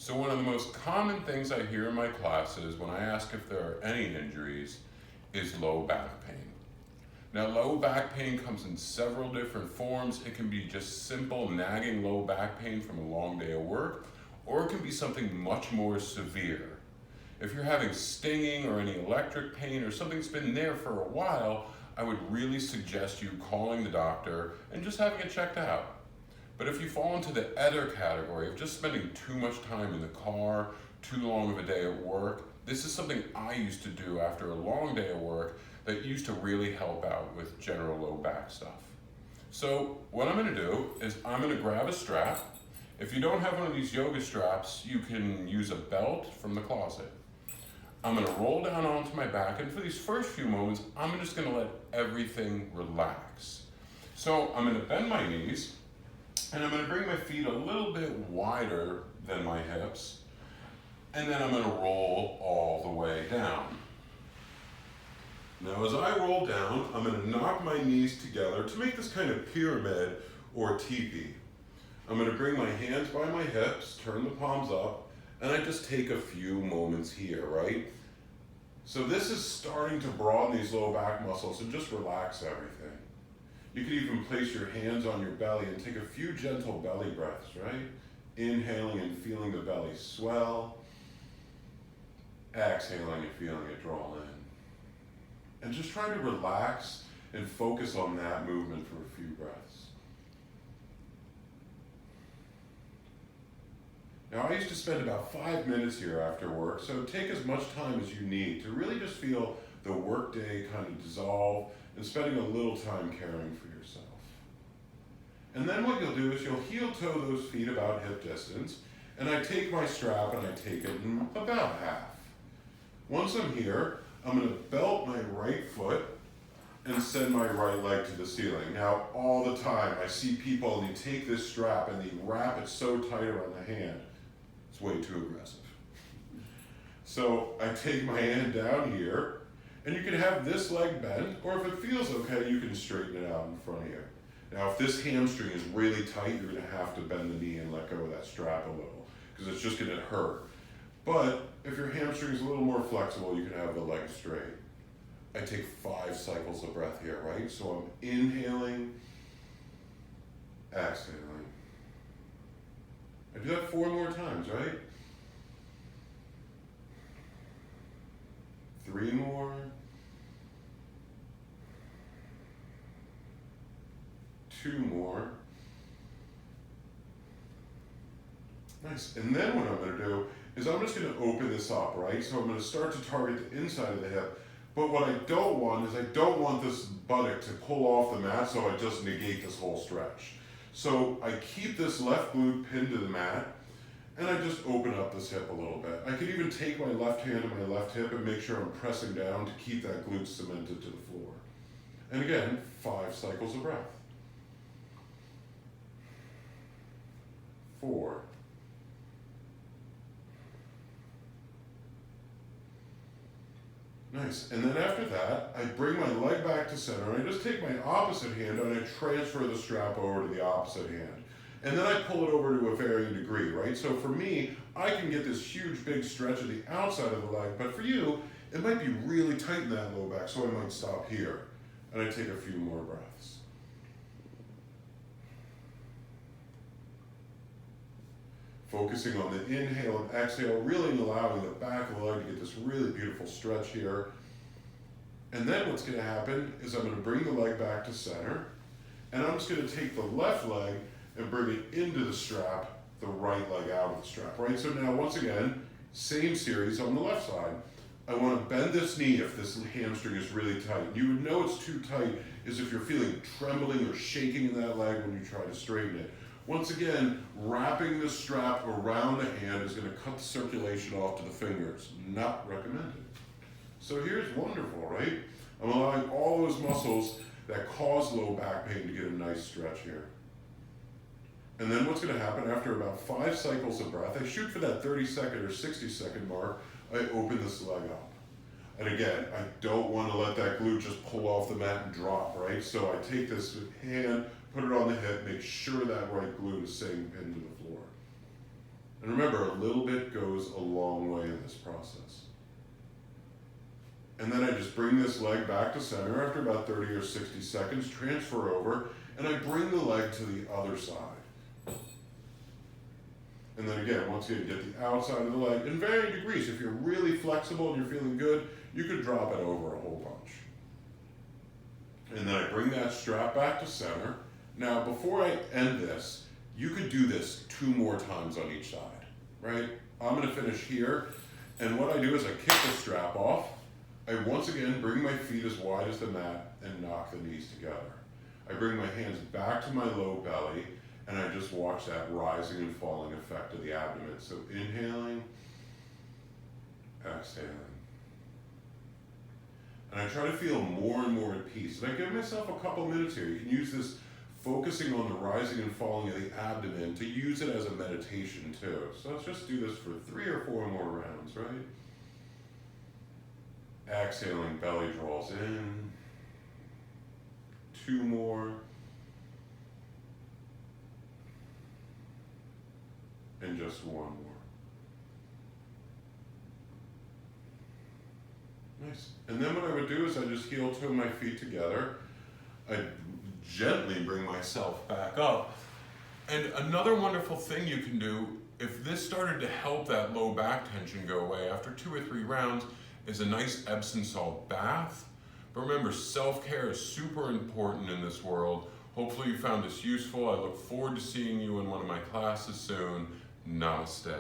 So one of the most common things I hear in my classes when I ask if there are any injuries is low back pain. Now, low back pain comes in several different forms. It can be just simple nagging low back pain from a long day of work, or it can be something much more severe. If you're having stinging or any electric pain or something's been there for a while, I would really suggest you calling the doctor and just having it checked out. But if you fall into the other category of just spending too much time in the car, too long of a day at work, this is something I used to do after a long day of work that used to really help out with general low back stuff. So what I'm gonna do is I'm gonna grab a strap. If you don't have one of these yoga straps, you can use a belt from the closet. I'm gonna roll down onto my back, and for these first few moments, I'm just gonna let everything relax. So I'm gonna bend my knees, and I'm gonna bring my feet a little bit wider than my hips, and then I'm gonna roll all the way down. Now as I roll down, I'm gonna knock my knees together to make this kind of pyramid or teepee. I'm gonna bring my hands by my hips, turn the palms up, and I just take a few moments here, right? So this is starting to broaden these low back muscles and just relax everything. You can even place your hands on your belly and take a few gentle belly breaths, right? Inhaling and feeling the belly swell. Exhaling and feeling it draw in. And just try to relax and focus on that movement for a few breaths. Now I used to spend about 5 minutes here after work, so take as much time as you need to really just feel the workday kind of dissolve and spending a little time caring for yourself. And then what you'll do is you'll heel toe those feet about hip distance, and I take my strap and I take it in about half. Once I'm here, I'm gonna belt my right foot and send my right leg to the ceiling. Now, all the time, I see people, they take this strap and they wrap it so tight around the hand. It's way too aggressive. So I take my hand down here, and you can have this leg bent, or if it feels okay, you can straighten it out in front of you. Now, if this hamstring is really tight, you're gonna have to bend the knee and let go of that strap a little, because it's just gonna hurt. But if your hamstring is a little more flexible, you can have the leg straight. I take 5 cycles of breath here, right? So I'm inhaling, exhaling. I do that 4 more times, right? 3 more. 2 more. Nice. And then what I'm going to do is I'm just going to open this up, right? So I'm going to start to target the inside of the hip. But what I don't want is I don't want this buttock to pull off the mat, so I just negate this whole stretch. So I keep this left glute pinned to the mat, and I just open up this hip a little bit. I could even take my left hand to my left hip and make sure I'm pressing down to keep that glute cemented to the floor. And again, 5 cycles of breath. 4. Nice. And then after that, I bring my leg back to center, and I just take my opposite hand and I transfer the strap over to the opposite hand. And then I pull it over to a varying degree, right? So for me, I can get this huge big stretch of the outside of the leg, but for you, it might be really tight in that low back, so I might stop here. And I take a few more breaths. Focusing on the inhale and exhale, really allowing the back of the leg to get this really beautiful stretch here. And then what's going to happen is I'm going to bring the leg back to center, and I'm just going to take the left leg and bring it into the strap, the right leg out of the strap, right? So now, once again, same series on the left side. I want to bend this knee if this hamstring is really tight. You would know it's too tight is if you're feeling trembling or shaking in that leg when you try to straighten it. Once again, wrapping the strap around the hand is going to cut the circulation off to the fingers. Not recommended. So here's wonderful, right? I'm allowing all those muscles that cause low back pain to get a nice stretch here. And then what's going to happen after about 5 cycles of breath, I shoot for that 30-second or 60-second mark, I open this leg up. And again, I don't want to let that glute just pull off the mat and drop, right? So I take this hand, put it on the hip, make sure that right glute is staying pinned to the floor. And remember, a little bit goes a long way in this process. And then I just bring this leg back to center after about 30 or 60 seconds, transfer over, and I bring the leg to the other side. And then again, once again, get the outside of the leg in varying degrees. If you're really flexible and you're feeling good, you could drop it over a whole bunch. And then I bring that strap back to center. Now, before I end this, you could do this 2 more times on each side, right? I'm gonna finish here, and what I do is I kick the strap off. I once again bring my feet as wide as the mat and knock the knees together. I bring my hands back to my low belly, and I just watch that rising and falling effect of the abdomen. So inhaling, exhaling. And I try to feel more and more at peace. And I give myself a couple minutes here. You can use this focusing on the rising and falling of the abdomen to use it as a meditation too. So let's just do this for 3 or 4 more rounds, right? Exhaling, belly draws in. 2 more. And just 1 more. Nice. And then what I would do is I just heel toe my feet together. I gently bring myself back up. And another wonderful thing you can do, if this started to help that low back tension go away after 2 or 3 rounds, is a nice Epsom salt bath. But remember, self-care is super important in this world. Hopefully you found this useful. I look forward to seeing you in one of my classes soon. Namaste.